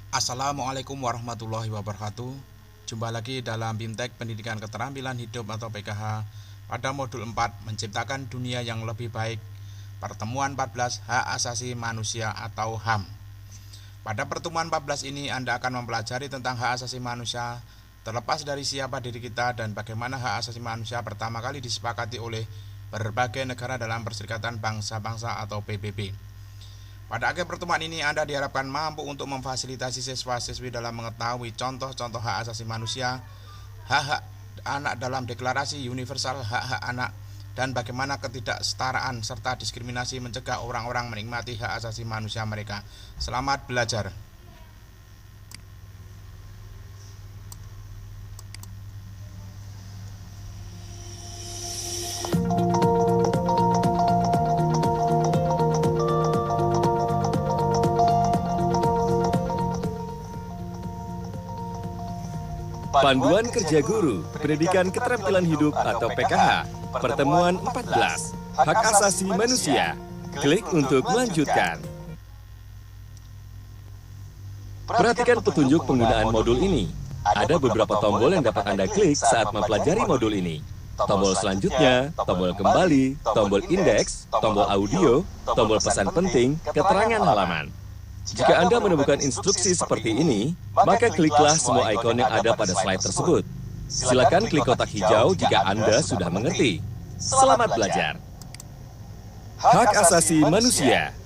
Assalamualaikum warahmatullahi wabarakatuh. Jumpa lagi dalam BIMTEK Pendidikan Keterampilan Hidup atau PKH pada modul 4 Menciptakan Dunia yang Lebih Baik, pertemuan 14 Hak Asasi Manusia atau HAM. Pada pertemuan 14 ini Anda akan mempelajari tentang hak asasi manusia terlepas dari siapa diri kita dan bagaimana hak asasi manusia pertama kali disepakati oleh berbagai negara dalam Perserikatan Bangsa-Bangsa atau PBB. Pada akhir pertemuan ini Anda diharapkan mampu untuk memfasilitasi siswa-siswi dalam mengetahui contoh-contoh hak asasi manusia, hak-hak anak dalam Deklarasi Universal Hak-Hak Anak, dan bagaimana ketidaksetaraan serta diskriminasi mencegah orang-orang menikmati hak asasi manusia mereka. Selamat belajar. Panduan Kerja Guru, Pendidikan Keterampilan Hidup atau PKH, pertemuan 14, Hak Asasi Manusia. Klik untuk melanjutkan. Perhatikan petunjuk penggunaan modul ini. Ada beberapa tombol yang dapat Anda klik saat mempelajari modul ini. Tombol selanjutnya, tombol kembali, tombol indeks, tombol audio, tombol pesan penting, keterangan halaman. Jika Anda menemukan instruksi seperti ini, maka kliklah semua ikon yang ada pada slide tersebut. Silakan klik kotak hijau jika Anda sudah mengerti. Selamat belajar. Hak Asasi Manusia.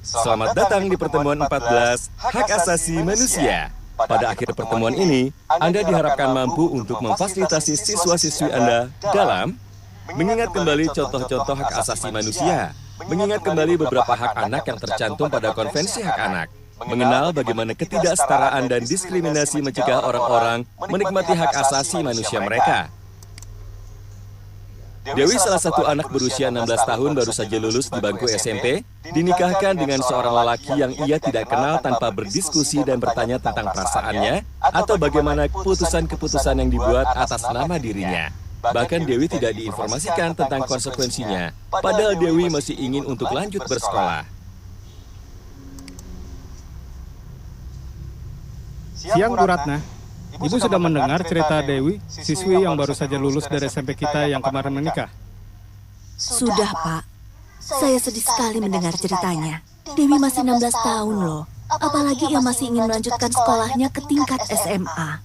Selamat datang di pertemuan 14 Hak Asasi Manusia. Pada akhir pertemuan ini, Anda diharapkan mampu untuk memfasilitasi siswa-siswi Anda dalam mengingat kembali contoh-contoh hak asasi manusia, mengingat kembali beberapa hak anak yang tercantum pada Konvensi Hak Anak, mengenal bagaimana ketidaksetaraan dan diskriminasi mencegah orang-orang menikmati hak asasi manusia mereka. Dewi, salah satu anak berusia 16 tahun baru saja lulus di bangku SMP, dinikahkan dengan seorang lelaki yang ia tidak kenal tanpa berdiskusi dan bertanya tentang perasaannya atau bagaimana keputusan-keputusan yang dibuat atas nama dirinya. Bahkan Dewi tidak diinformasikan tentang konsekuensinya, padahal Dewi masih ingin untuk lanjut bersekolah. Siang, Bu Ratna. Ibu sudah mendengar cerita Dewi, siswi yang baru saja lulus dari SMP kita yang kemarin menikah? Sudah, Pak. Saya sedih sekali mendengar ceritanya. Dewi masih 16 tahun loh. Apalagi ia masih ingin melanjutkan sekolahnya ke tingkat SMA.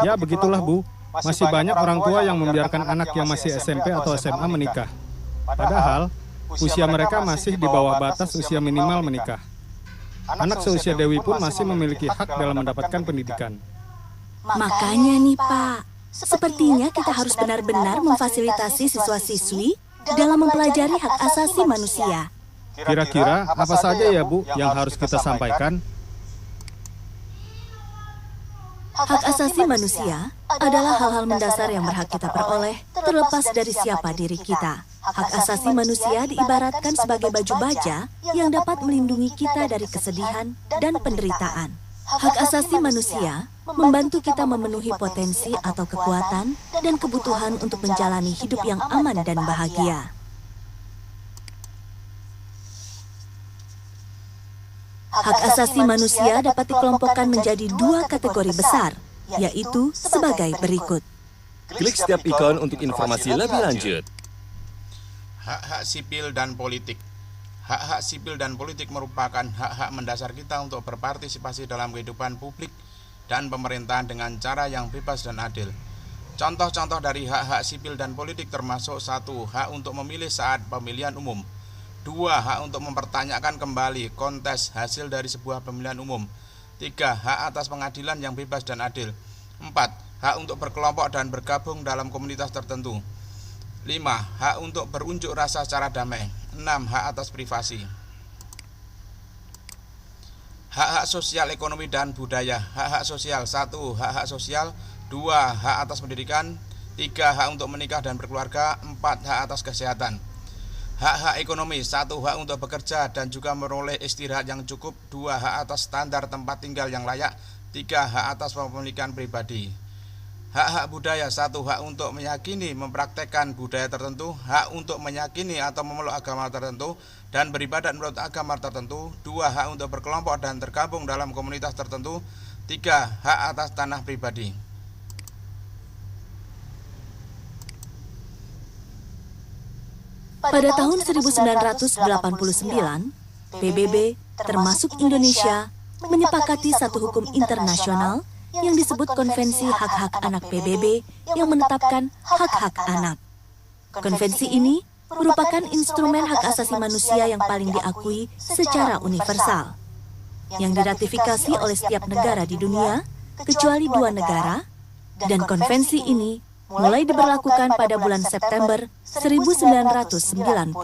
Ya, begitulah, Bu. Masih banyak orang tua yang membiarkan anak yang masih SMP atau SMA menikah. Padahal, usia mereka masih di bawah batas usia minimal menikah. Anak seusia Dewi pun masih memiliki hak dalam mendapatkan pendidikan. Makanya nih, Pak. Sepertinya kita harus benar-benar memfasilitasi siswa-siswi dalam mempelajari hak asasi manusia. Kira-kira apa saja ya, Bu, yang harus kita sampaikan? Hak asasi manusia adalah hal-hal mendasar yang berhak kita peroleh terlepas dari siapa diri kita. Hak asasi manusia diibaratkan sebagai baju baja yang dapat melindungi kita dari kesedihan dan penderitaan. Hak asasi manusia membantu kita memenuhi potensi atau kekuatan dan kebutuhan untuk menjalani hidup yang aman dan bahagia. Hak asasi manusia dapat dikelompokkan menjadi dua kategori besar, yaitu sebagai berikut. Klik setiap ikon untuk informasi lebih lanjut. Hak-hak sipil dan politik. Hak-hak sipil dan politik merupakan hak-hak mendasar kita untuk berpartisipasi dalam kehidupan publik dan pemerintahan dengan cara yang bebas dan adil. Contoh-contoh dari hak-hak sipil dan politik termasuk 1. Hak untuk memilih saat pemilihan umum. 2. Hak untuk mempertanyakan kembali kontes hasil dari sebuah pemilihan umum. 3. Hak atas pengadilan yang bebas dan adil. 4. Hak untuk berkelompok dan bergabung dalam komunitas tertentu. 5. Hak untuk berunjuk rasa secara damai. 6. Hak atas privasi. Hak-hak sosial, ekonomi, dan budaya. Hak-hak sosial. 1. Hak-hak sosial. 2. Hak atas pendidikan. 3. Hak untuk menikah dan berkeluarga. 4. Hak atas kesehatan. Hak-hak ekonomi. 1. Hak untuk bekerja dan juga meroleh istirahat yang cukup. 2. Hak atas standar tempat tinggal yang layak. 3. Hak atas kepemilikan pribadi. Hak-hak budaya: 1. Hak untuk meyakini, mempraktekkan budaya tertentu. Hak untuk meyakini atau memeluk agama tertentu dan beribadat menurut agama tertentu. 2. Hak untuk berkelompok dan tergabung dalam komunitas tertentu. 3. Hak atas tanah pribadi. Pada tahun 1989, PBB, termasuk Indonesia, menyepakati satu hukum internasional yang disebut Konvensi Hak-Hak Anak PBB yang menetapkan hak-hak anak. Konvensi ini merupakan instrumen hak asasi manusia yang paling diakui secara universal, yang diratifikasi oleh setiap negara di dunia, kecuali 2 negara, dan konvensi ini mulai diberlakukan pada bulan September 1990.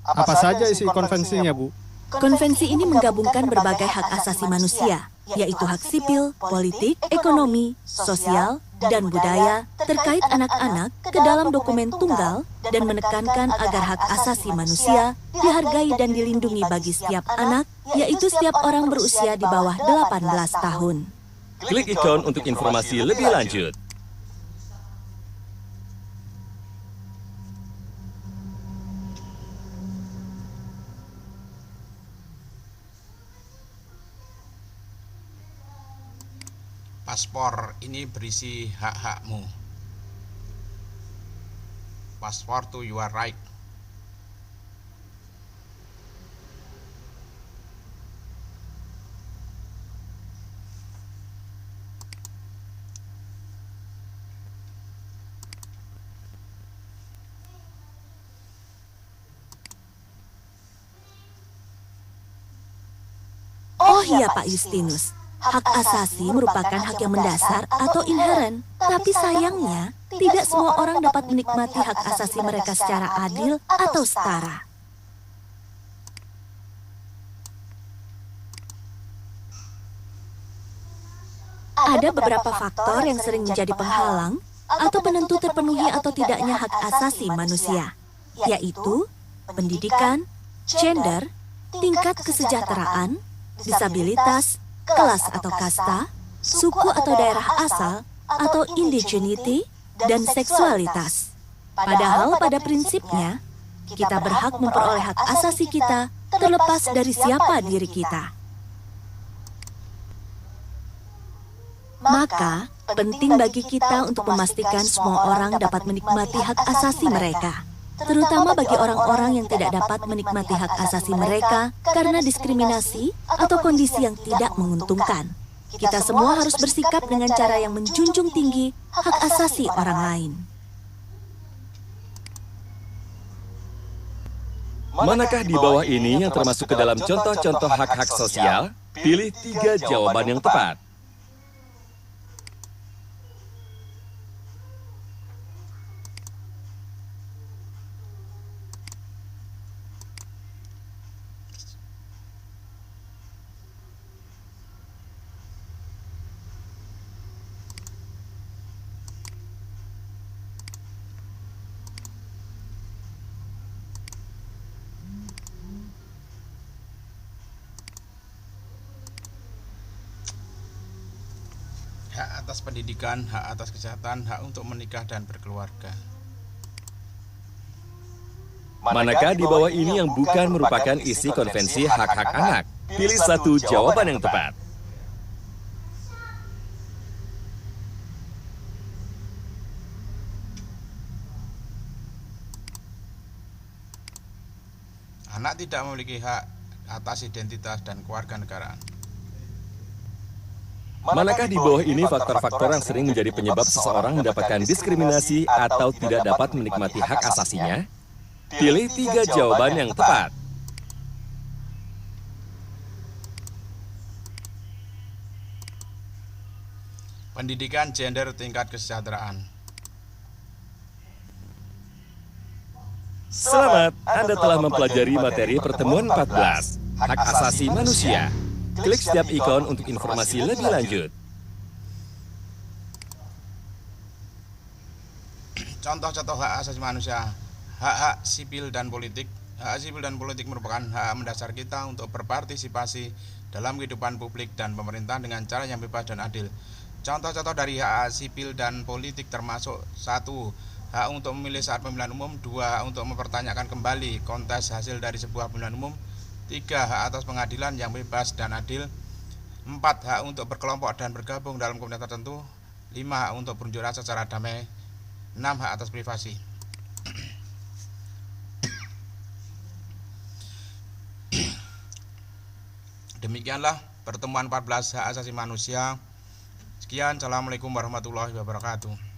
Apa saja isi konvensinya, Bu? Konvensi ini menggabungkan berbagai hak asasi manusia, yaitu hak sipil, politik, ekonomi, sosial, dan budaya terkait anak-anak ke dalam dokumen tunggal dan menekankan agar hak asasi manusia dihargai dan dilindungi bagi setiap anak, yaitu setiap orang berusia di bawah 18 tahun. Klik ikon untuk informasi lebih lanjut. Paspor ini berisi hak-hakmu. Passport to your right. Oh iya Pak Justinus, hak asasi merupakan hak yang mendasar atau inheren, tapi sayangnya tidak semua orang dapat menikmati hak asasi mereka secara adil atau setara. Ada beberapa faktor yang sering menjadi penghalang atau penentu terpenuhi atau tidaknya hak asasi manusia, yaitu pendidikan, gender, tingkat kesejahteraan, disabilitas, kelas atau kasta, suku atau daerah asal, atau indigeneity, dan seksualitas. Padahal pada prinsipnya, kita berhak memperoleh hak asasi kita terlepas dari siapa diri kita. Maka, penting bagi kita untuk memastikan semua orang dapat menikmati hak asasi mereka, terutama bagi orang-orang yang tidak dapat menikmati hak asasi mereka karena diskriminasi atau kondisi yang tidak menguntungkan. Kita semua harus bersikap dengan cara yang menjunjung tinggi hak asasi orang lain. Manakah di bawah ini yang termasuk ke dalam contoh-contoh hak-hak sosial? Pilih 3 jawaban yang tepat. Hak atas pendidikan, hak atas kesehatan, hak untuk menikah dan berkeluarga. Manakah di bawah ini yang bukan merupakan isi konvensi hak-hak anak? Pilih 1 jawaban yang tepat. Anak tidak memiliki hak atas identitas dan kewarganegaraan. Manakah di bawah ini faktor-faktor yang sering menjadi penyebab seseorang mendapatkan diskriminasi atau tidak dapat menikmati hak asasinya? Pilih 3 jawaban yang tepat. Pendidikan, gender, tingkat kesejahteraan. Selamat, Anda telah mempelajari materi pertemuan 14, Hak Asasi Manusia. Klik setiap ikon untuk informasi lebih lanjut. Contoh-contoh hak asasi manusia. Hak-hak sipil dan politik. Hak sipil dan politik merupakan hak mendasar kita untuk berpartisipasi dalam kehidupan publik dan pemerintahan dengan cara yang bebas dan adil. Contoh-contoh dari hak sipil dan politik termasuk 1. Hak untuk memilih saat pemilihan umum. 2. Hak untuk mempertanyakan kembali kontes hasil dari sebuah pemilihan umum. 3. Hak atas pengadilan yang bebas dan adil. 4. Hak untuk berkelompok dan bergabung dalam komunitas tertentu. 5. Hak untuk berunjuk rasa secara damai. 6. Hak atas privasi. Demikianlah pertemuan 14 hak asasi manusia. Sekian, assalamualaikum warahmatullahi wabarakatuh.